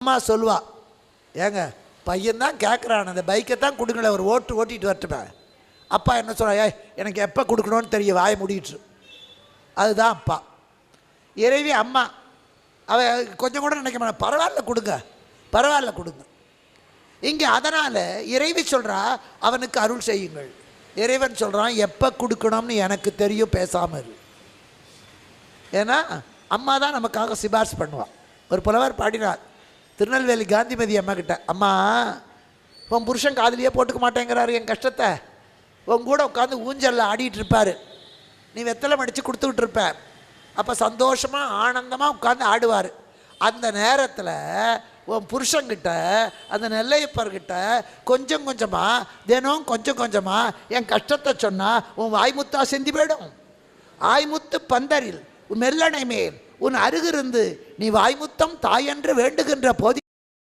அம்மா சொல்லுவா, ஏங்க பையன் தான் கேட்குறான், அந்த பைக்கை தான் கொடுங்களேன், ஒரு ஓட்டிட்டு வரட்டுமே. அப்பா என்ன சொல்கிறா, எனக்கு எப்போ கொடுக்கணும்னு தெரிய வாய முடியிட்டு. அதுதான் அப்பா. இறைவி அம்மா அவ கொஞ்சம் கூட நினைக்க மாட்டா, பரவாயில்ல கொடுங்க, பரவாயில்ல கொடுங்க. இங்கே அதனால் இறைவி சொல்கிறா, அவனுக்கு அருள் செய்யுங்கள். இறைவன் சொல்கிறான், எப்போ கொடுக்கணும்னு எனக்கு தெரியும், பேசாமல் இரு. ஏன்னா அம்மா தான் நமக்காக சிபாரிசு பண்ணுவாள். ஒரு புலவர் பாடினார் திருநெல்வேலி காந்திமதி அம்மா கிட்ட, அம்மா உன் புருஷன் காதலியே போட்டுக்க மாட்டேங்கிறாரு என் கஷ்டத்தை, உன் கூட உட்காந்து ஊஞ்சலில் ஆடிட்டு இருப்பார், நீ வெத்தலை மடித்து கொடுத்துக்கிட்டு இருப்ப, அப்போ சந்தோஷமாக ஆனந்தமாக உட்காந்து ஆடுவார். அந்த நேரத்தில் உன் புருஷங்கிட்ட அந்த நெல்லையப்பர்கிட்ட கொஞ்சம் கொஞ்சமாக தினம் கொஞ்சம் கொஞ்சமாக என் கஷ்டத்தை சொன்னால் உன் வாய்முத்தா சிந்தி போயிடும். ஆய்முத்து பந்தரில் உன் மெல்லணை மேல் உன் அருகிருந்து நீ வாய்முத்தம் தாயென்று வேண்டுகின்ற போதி